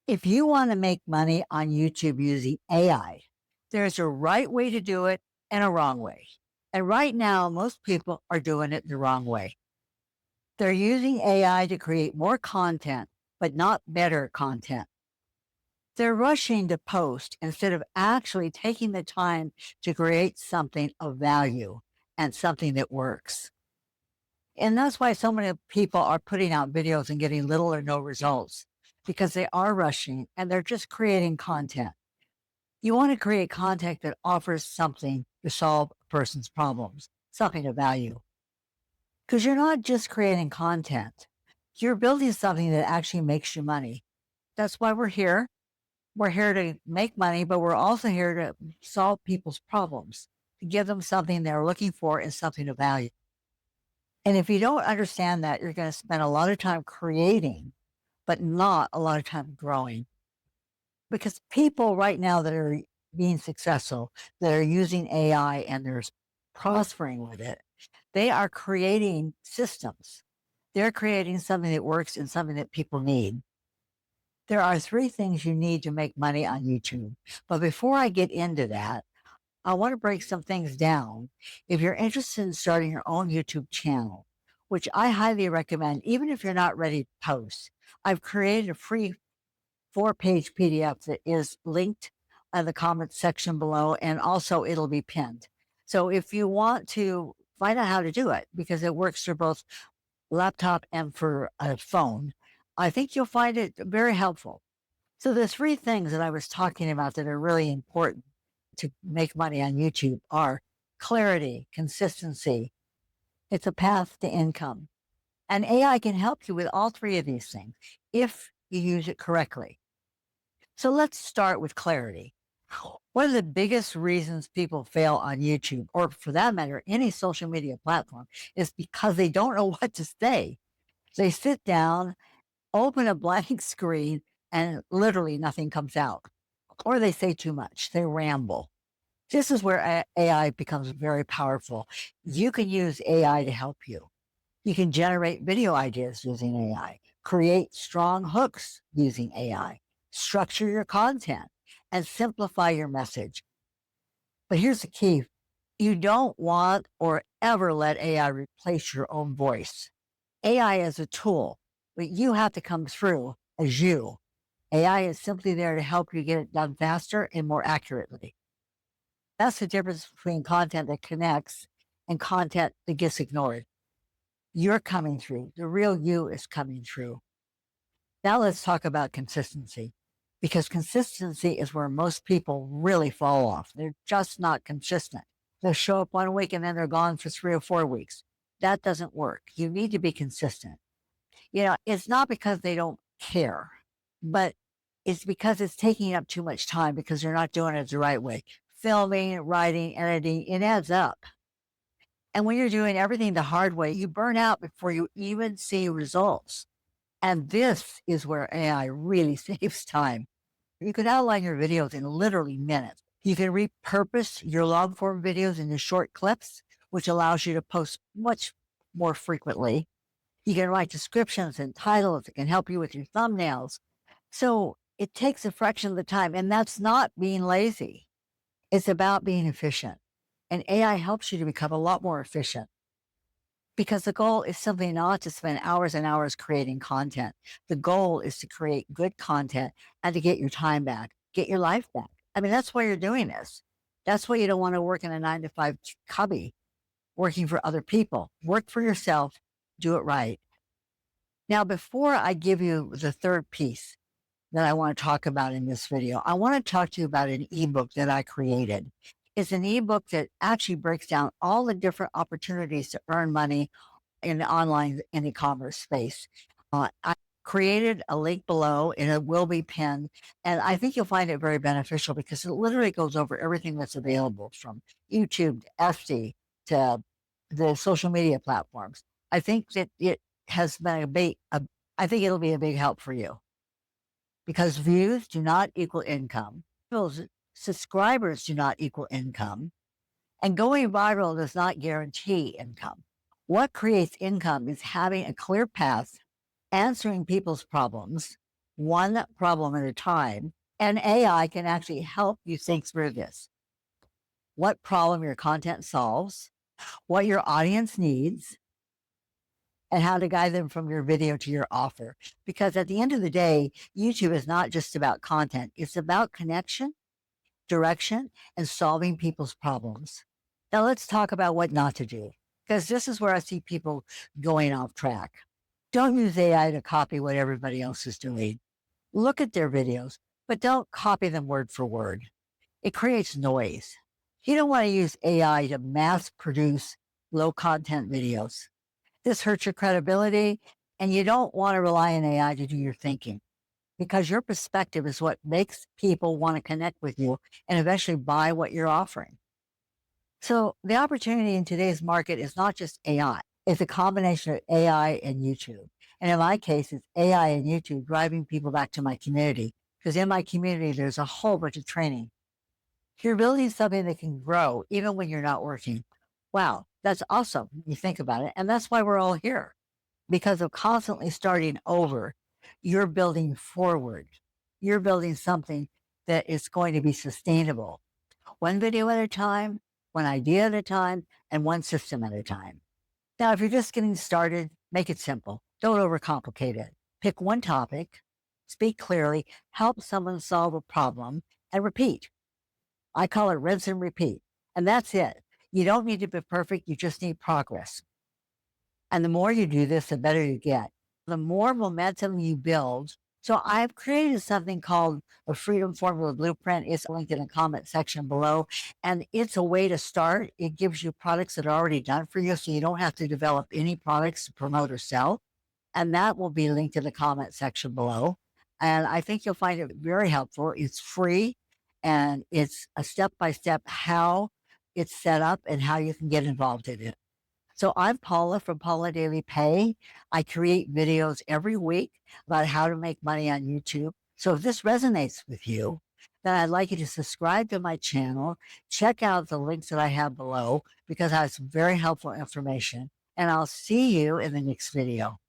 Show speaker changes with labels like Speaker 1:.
Speaker 1: If you want to make money on YouTube using AI, there's a right way to do it and a wrong way. And right now, most people are doing it the wrong way. They're using AI to create more content, but not better content. They're rushing to post instead of actually taking the time to create something of value and something that works. And that's why so many people are putting out videos and getting little or no results because they are rushing and they're just creating content. You want to create content that offers something to solve a person's problems, something of value. Because you're not just creating content, you're building something that actually makes you money. That's why we're here. We're here to make money, but we're also here to solve people's problems, to give them something they're looking for and something of value. And if you don't understand that, you're going to spend a lot of time creating, but not a lot of time growing. Because people right now that are being successful, that are using AI and they're prospering with it, they are creating systems. They're creating something that works and something that people need. There are three things you need to make money on YouTube. But before I get into that, I want to break some things down. If you're interested in starting your own YouTube channel, which I highly recommend, even if you're not ready to post, I've created a free 4-page PDF that is linked in the comments section below, and also it'll be pinned. So if you want to find out how to do it, because it works for both laptop and for a phone, I think you'll find it very helpful. So the three things that I was talking about that are really important to make money on YouTube are clarity, consistency. It's a path to income. And AI can help you with all three of these things if you use it correctly. So let's start with clarity. One of the biggest reasons people fail on YouTube, or for that matter, any social media platform, is because they don't know what to say. They sit down, open a blank screen, and literally nothing comes out. Or they say too much, they ramble. This is where AI becomes very powerful. You can use AI to help you. You can generate video ideas using AI, create strong hooks using AI, structure your content, and simplify your message. But here's the key. You don't want or ever let AI replace your own voice. AI is a tool, but you have to come through as you. AI is simply there to help you get it done faster and more accurately. That's the difference between content that connects and content that gets ignored. You're coming through. The real you is coming through. Now let's talk about consistency, because consistency is where most people really fall off. They're just not consistent. They'll show up 1 week and then they're gone for 3 or 4 weeks. That doesn't work. You need to be consistent. It's not because they don't care, but it's because it's taking up too much time because they're not doing it the right way. Filming, writing, editing, it adds up. And when you're doing everything the hard way, you burn out before you even see results. And this is where AI really saves time. You can outline your videos in literally minutes. You can repurpose your long form videos into short clips, which allows you to post much more frequently. You can write descriptions and titles. It can help you with your thumbnails. So it takes a fraction of the time, and that's not being lazy. It's about being efficient. And AI helps you to become a lot more efficient, because the goal is simply not to spend hours and hours creating content. The goal is to create good content and to get your time back, get your life back. I mean, that's why you're doing this. That's why you don't want to work in a 9 to 5 cubby working for other people. Work for yourself, do it right. Now, before I give you the third piece that I want to talk about in this video, I want to talk to you about an ebook that I created. It's an ebook that actually breaks down all the different opportunities to earn money in the online and e-commerce space. I created a link below and it will be pinned. And I think you'll find it very beneficial because it literally goes over everything that's available from YouTube to Etsy to the social media platforms. I think that it has been I think it'll be a big help for you, because views do not equal income. Subscribers do not equal income. And going viral does not guarantee income. What creates income is having a clear path, answering people's problems, one problem at a time. And AI can actually help you think through this. What problem your content solves, what your audience needs, and how to guide them from your video to your offer. Because at the end of the day, YouTube is not just about content, it's about connection, direction, and solving people's problems. Now, let's talk about what not to do, because this is where I see people going off track. Don't use AI to copy what everybody else is doing. Look at their videos, but don't copy them word for word. It creates noise. You don't want to use AI to mass produce low content videos. This hurts your credibility, and you don't want to rely on AI to do your thinking because your perspective is what makes people want to connect with you and eventually buy what you're offering. So, the opportunity in today's market is not just AI, it's a combination of AI and YouTube. And in my case, it's AI and YouTube driving people back to my community because in my community, there's a whole bunch of training. You're building something that can grow even when you're not working. Wow, that's awesome. You think about it. And that's why we're all here because of constantly starting over. You're building forward. You're building something that is going to be sustainable, one video at a time, one idea at a time, and one system at a time. Now, if you're just getting started, make it simple. Don't overcomplicate it. Pick one topic, speak clearly, help someone solve a problem, and repeat. I call it rinse and repeat. And that's it. You don't need to be perfect. You just need progress. And the more you do this, the better you get. The more momentum you build. So I've created something called a Freedom Formula Blueprint. It's linked in the comment section below. And it's a way to start. It gives you products that are already done for you. So you don't have to develop any products to promote or sell. And that will be linked in the comment section below. And I think you'll find it very helpful. It's free and it's a step by step how it's set up and how you can get involved in it. So I'm Paula from Paula Daily Pay. I create videos every week about how to make money on YouTube. So if this resonates with you, then I'd like you to subscribe to my channel, check out the links that I have below because I have some very helpful information. And I'll see you in the next video.